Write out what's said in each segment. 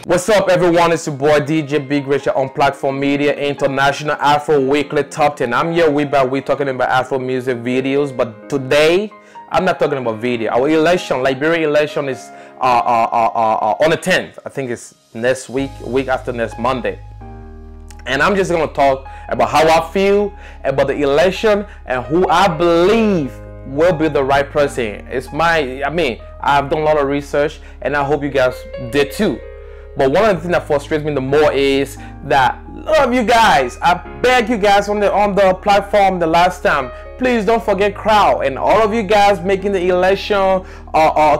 What's up, everyone? It's your boy DJ Big Rich on Platform Media International Afro Weekly Top 10. I'm here we're talking about Afro music videos, but today I'm not talking about video. Our election, Liberia election, is on the 10th. I think it's next week after next Monday. And I'm just going to talk about how I feel about the election and who I believe will be the right person. I've done a lot of research and I hope you guys did too. But one of the things that frustrates me the more is that a lot of you guys, I beg you guys on the platform the last time, please don't forget crowd. And all of you guys making the election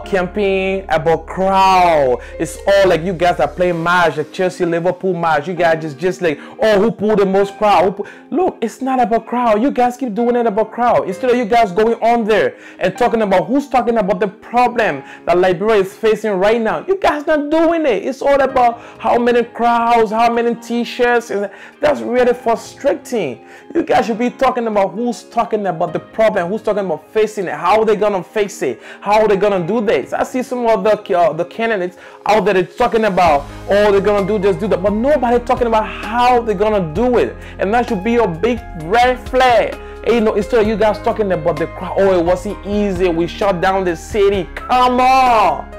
campaign about crowd. It's all like you guys are playing match, like Chelsea Liverpool match. You guys just like, oh, who pulled the most crowd? Look, it's not about crowd. You guys keep doing it about crowd. Instead of you guys going on there and talking about who's talking about the problem that Liberia is facing right now. You guys not doing it. It's all about how many crowds, how many t-shirts, and that's really frustrating. You guys should be talking about who's talking about the problem, who's talking about facing it, how are they gonna face it, how are they gonna do this. I see some of the candidates out there talking about, oh, they're gonna do this, do that, but nobody talking about how they're gonna do it. And that should be a big red flag. And, you know, instead of you guys talking about the crowd, oh, it wasn't easy, we shut down the city. Come on,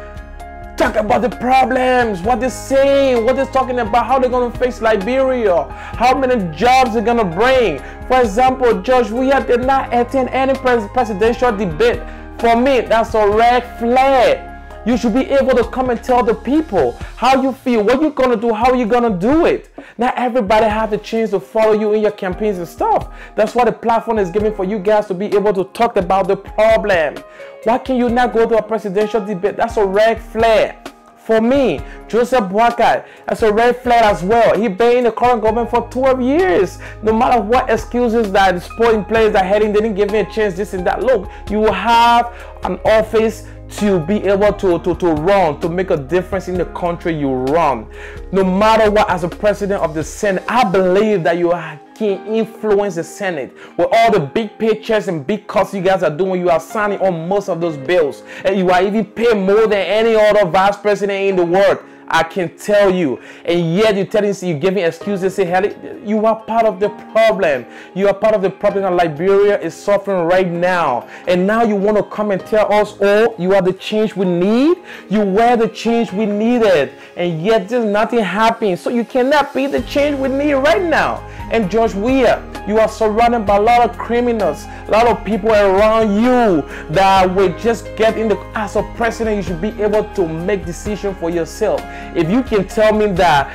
talk about the problems, what they're saying, what they're talking about, how they're going to face Liberia, how many jobs they're going to bring. For example, Judge Weah did not attend any presidential debate. For me, that's a red flag. You should be able to come and tell the people how you feel, what you're going to do, how you're going to do it. Not everybody have the chance to follow you in your campaigns and stuff. That's what the platform is giving for you guys to be able to talk about the problem. Why can you not go to a presidential debate? That's a red flag. For me, Joseph Boakai, that's a red flag as well. He's been in the current government for 12 years. No matter what excuses that the sporting players are heading, they didn't give me a chance, this and that. Look, you will have an office to be able to run, to make a difference in the country you run. No matter what, as a president of the Senate, I believe that you can influence the Senate with all the big paychecks and big cuts you guys are doing. You are signing on most of those bills, and you are even paid more than any other vice president in the world. I can tell you, and yet you're giving excuses. Say, hell, you are part of the problem. You are part of the problem that Liberia is suffering right now. And now you want to come and tell us, oh, you are the change we need. You were the change we needed, and yet there's nothing happening. So you cannot be the change we need right now. And Judge Weah, you are surrounded by a lot of criminals, a lot of people around you that will just get in the. As a president, you should be able to make decisions for yourself. If you can tell me that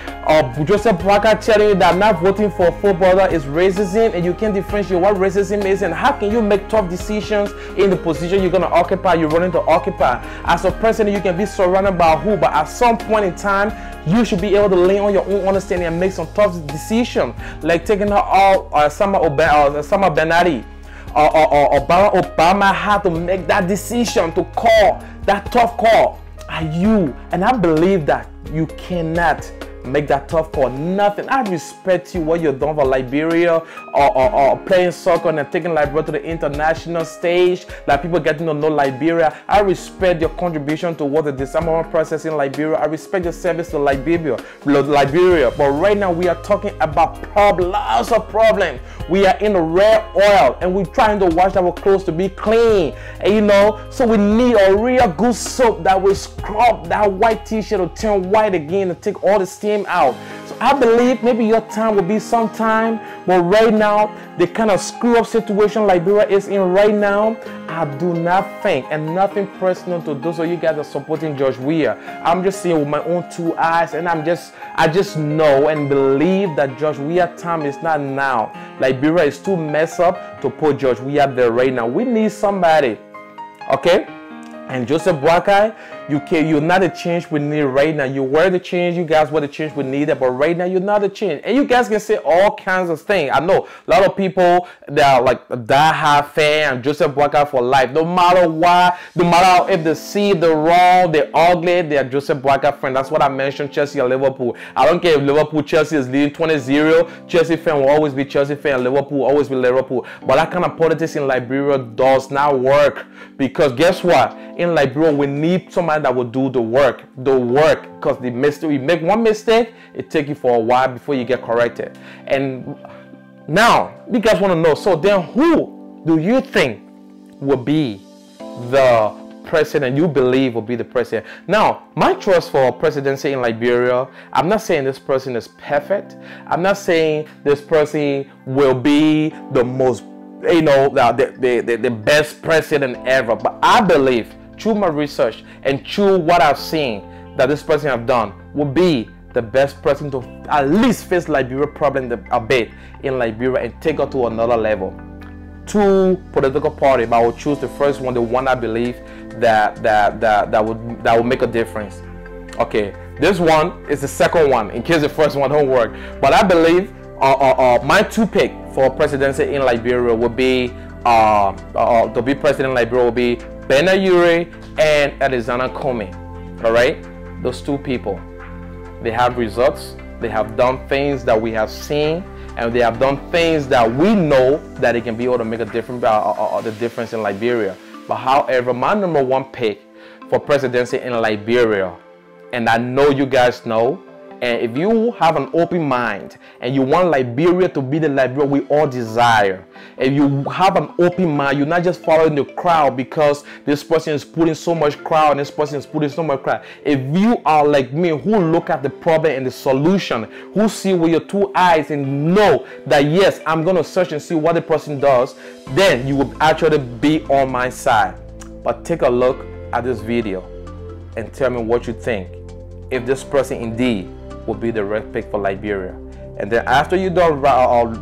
Joseph Boakai telling you that not voting for a full brother is racism, and you can differentiate what racism is, and how can you make tough decisions in the position you're going to occupy, you're running to occupy. As a president, you can be surrounded by who, but at some point in time, you should be able to lean on your own understanding and make some tough decisions, like taking her out Sama Benari. Or Barack Obama had to make that decision to call that tough call. Are you? And I believe that you cannot make that tough call. Nothing. I respect you, what you've done for Liberia, or playing soccer and taking Liberia to the international stage, like people getting to know Liberia. I respect your contribution towards the disarmament process in Liberia. I respect your service to Liberia. But right now we are talking about problems, lots of problems. We are in the red oil, and we're trying to wash our clothes to be clean, and, you know, so we need a real good soap that will scrub that white t-shirt to turn white again and take all the steam out. So I believe maybe your time will be sometime, but right now, the kind of screw up situation Liberia is in right now, I do not think, and nothing personal to those of you guys that are supporting Judge Weah. I'm just seeing with my own two eyes, and I just know and believe that Judge Weah time is not now. Liberia is too messed up to put Judge Weah there right now. We need somebody, okay? And Joseph Boakai, You're not the change we need right now. You were the change. You guys were the change we needed, but right now you're not the change. And you guys can say all kinds of things. I know a lot of people that are like a die-hard fan and Joseph Boyka for life. No matter what, no matter if they see the wrong, they're ugly, they're Joseph Boyka friend. That's what I mentioned. Chelsea or Liverpool. I don't care if Liverpool, Chelsea is leading 20-0. Chelsea fan will always be Chelsea fan. Liverpool will always be Liverpool. But that kind of politics in Liberia does not work, because guess what? In Liberia, we need somebody that will do the work. Because the mistake, you make one mistake, it takes you for a while before you get corrected. And now, you guys want to know, so then who do you think will be the president you believe will be the president? Now, my choice for presidency in Liberia, I'm not saying this person is perfect. I'm not saying this person will be the most, the best president ever. But I believe, through my research and through what I've seen that this person have done, will be the best person to at least face Liberia problem a bit in Liberia and take it to another level. Two political party, but I will choose the first one, the one I believe that would make a difference. Okay, this one is the second one in case the first one don't work. But I believe my two pick for presidency in Liberia would be to be president in Liberia will be Bernard Ure and Alexander Comey. All right, those two people, they have results. They have done things that we have seen, and they have done things that we know that they can be able to make a difference, the difference in Liberia. But however, my number one pick for presidency in Liberia, and I know you guys know, and if you have an open mind and you want Liberia to be the Liberia we all desire, if you have an open mind, you're not just following the crowd because this person is putting so much crowd and this person is putting so much crowd. If you are like me, who look at the problem and the solution, who see with your two eyes and know that yes, I'm going to search and see what the person does, then you will actually be on my side. But take a look at this video and tell me what you think, if this person indeed will be the right pick for Liberia. And then after you're done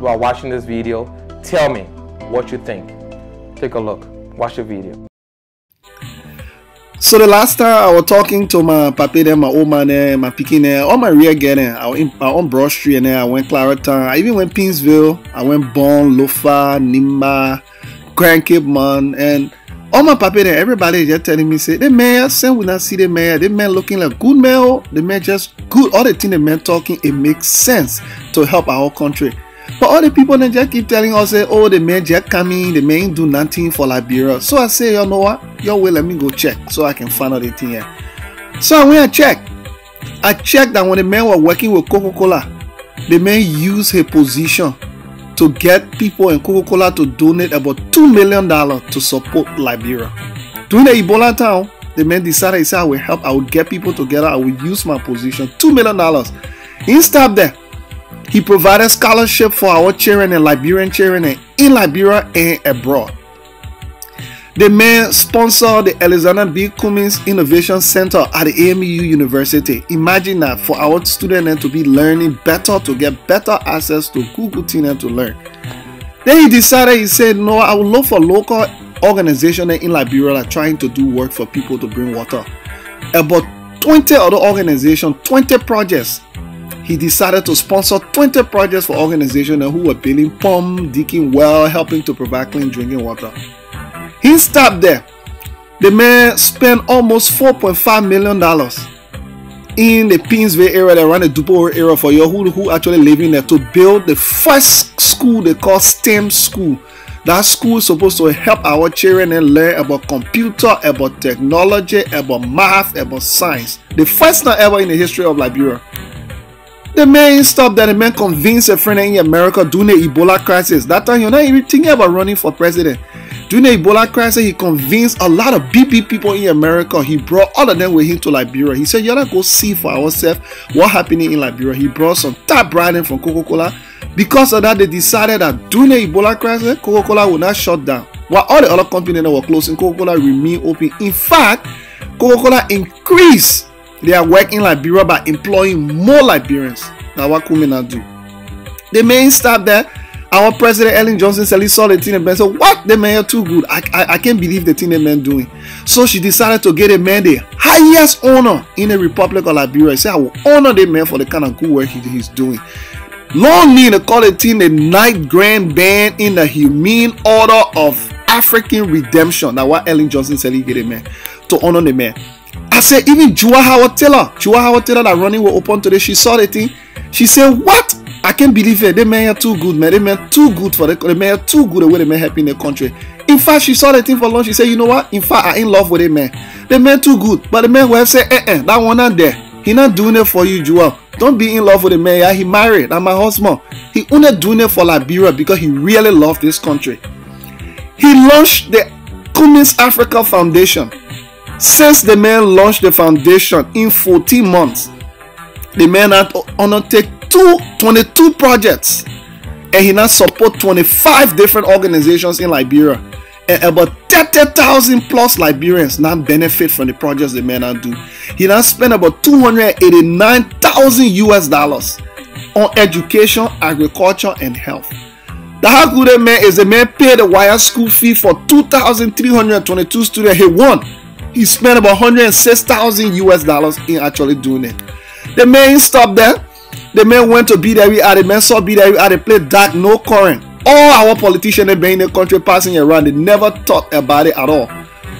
watching this video, tell me what you think. Take a look. Watch the video. So the last time I was talking to my papi there, my old man there, my pikin there, all my rear getting, I went on Broad Street and I went Clarendon, I even went Pinsville, I went Bon, Lofa, Nimba, Grand Cape Man, and all my papi there, everybody just telling me, say, the mayor, same we not see the mayor, the man looking like good mayor, the man just good, all the thing the man talking, it makes sense to help our country. But all the people then just keep telling us, say, oh, the man just coming, the man do nothing for Liberia. So I say, you know what, yo, well, let me go check so I can find out the thing here. So when I checked that when the man was working with Coca-Cola, the man used his position to get people in Coca-Cola to donate about $2 million to support Liberia. During the Ebola time, the man decided, he said, I will help, I will get people together, I will use my position, $2 million. He stopped there. He provided scholarship for our children and Liberian children in Liberia and abroad. The man sponsored the Alexander B. Cummings Innovation Center at the AMU University. Imagine that, for our students to be learning better, to get better access to Google things to learn. Then he decided, he said, no, I will look for local organizations in Liberia that are trying to do work for people to bring water. About 20 other organizations, 20 projects. He decided to sponsor 20 projects for organizations who were building pumps, digging wells, helping to provide clean drinking water. He stopped there. The man spent almost $4.5 million in the Pinsville area, around the Dupo area, for you who actually live in there, to build the first school they call STEM school. That school is supposed to help our children and learn about computer, about technology, about math, about science. The first time ever in the history of Liberia. The man stopped there. The man convinced a friend in America during the Ebola crisis. That time you're not even thinking about running for president. During the Ebola crisis, he convinced a lot of BP people in America. He brought all of them with him to Liberia. He said, you gotta go see for ourselves what's happening in Liberia. He brought some top branding from Coca-Cola. Because of that, they decided that during the Ebola crisis, Coca-Cola would not shut down, while all the other companies that were closing, Coca-Cola remained open. In fact, Coca-Cola increased their work in Liberia by employing more Liberians. Now what could we not do? The man stopped there. Our president Ellen Johnson Sirleaf saw the thing and man said, what? The man too good. I can't believe the thing the man doing. So she decided to get a man the highest honor in the Republic of Liberia. She said, I will honor the man for the kind of good work he's doing. Long need to call the thing the Night Grand Band in the Humane Order of African Redemption. That's why Ellen Johnson Sirleaf get a man to honor the man. I said, even Jua Howard Taylor that running will open today, she saw the thing. She said, what? I can't believe it. The man are too good, man. The man too good for the man are too good the way the man helping the country. In fact, she saw the thing for long. She said, you know what? In fact, I in love with the man. The man too good. But the man will have said, that one not there. He not doing it for you, Joel. Don't be in love with the man. Yeah, he married. That's my husband. He only doing it for Liberia because he really loved this country. He launched the Cummins Africa Foundation. Since the man launched the foundation in 14 months, the man had undertaken 22 projects, and he now support 25 different organizations in Liberia, and about 30,000 plus Liberians now benefit from the projects the man now do. He now spent about $289,000 on education, agriculture, and health. The how good the man is, the man paid the wire school fee for 2,322 students. He won. He spent about $106,000 in actually doing it. The man stopped there. The man went to BWR. The man saw BWR. They played dark, no current. All our politicians that been in the country passing around, they never thought about it at all.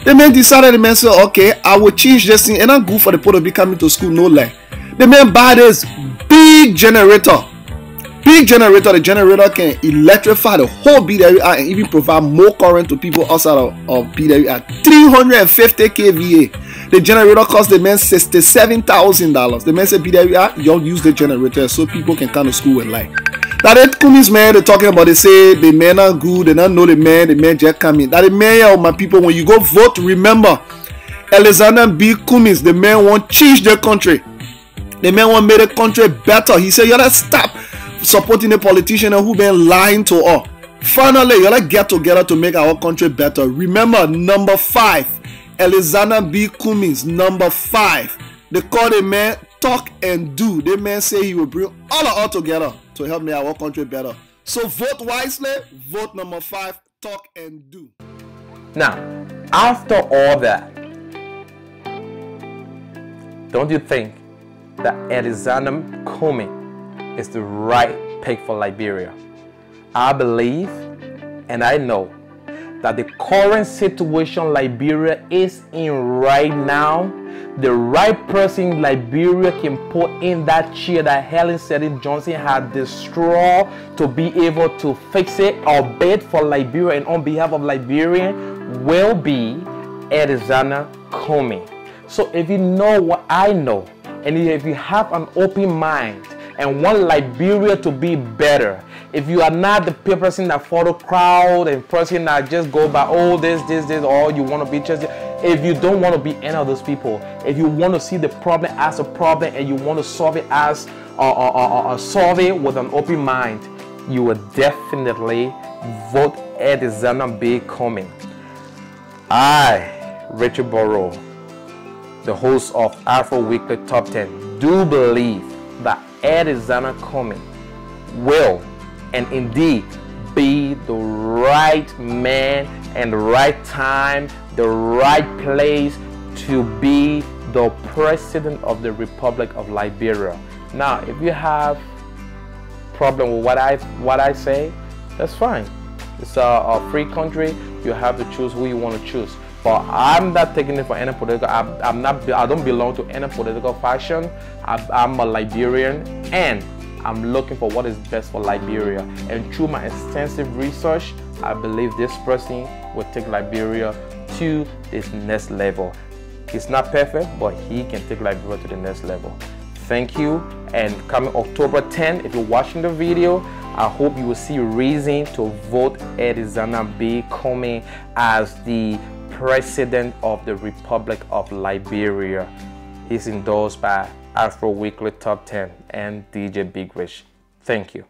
The man decided, the man said, okay, I will change this thing and I'm good for the people to be coming to school, no lie. The man bought this big generator. Big generator. The generator can electrify the whole BWR and even provide more current to people outside of BWR. 350 kVA. The generator cost the man $67,000. The man said, BWR, y'all use the generator so people can come to school with light. Now that Cummins man, they're talking about, they say the men are good, they don't know the man just come in. That the man, my people, when you go vote, remember, Alexander B. Cummins, the man won't change the country. The man won't make the country better. He said, y'all stop supporting the politician who been lying to us. Finally, y'all get together to make our country better. Remember, number 5, Alexander B. Cummins, number 5. They call the man talk and do. The man say he will bring all of us together to help make our country better. So vote wisely, vote number 5, talk and do. Now, after all that, don't you think that Alexander Cummins is the right pick for Liberia? I believe and I know that the current situation Liberia is in right now, the right person Liberia can put in that chair that Ellen Sirleaf Johnson had destroyed to be able to fix it or bid for Liberia and on behalf of Liberia will be Alexander Cummins. So if you know what I know, and if you have an open mind and want Liberia to be better, if you are not the person that follow crowd and person that just go by this, or you want to be just, if you don't want to be any of those people, if you want to see the problem as a problem and you want to solve it as solve it with an open mind, you will definitely vote Alexander B. Cummins. I, Richard Burrow, the host of Afro Weekly Top 10, do believe that Alexander Cummins will and indeed be the right man and the right time, the right place to be the president of the Republic of Liberia. Now, if you have problem with what I say, that's fine. It's a free country. You have to choose who you want to choose. But I'm not taking it for any political. I don't belong to any political faction. I'm a Liberian, and I'm looking for what is best for Liberia. And through my extensive research, I believe this person will take Liberia to this next level. He's not perfect, but he can take Liberia to the next level. Thank you. And coming October 10th, if you're watching the video, I hope you will see reason to vote Alexander B. Cummins as the President of the Republic of Liberia. He's endorsed by Afro Weekly Top 10 and DJ Big Rich. Thank you.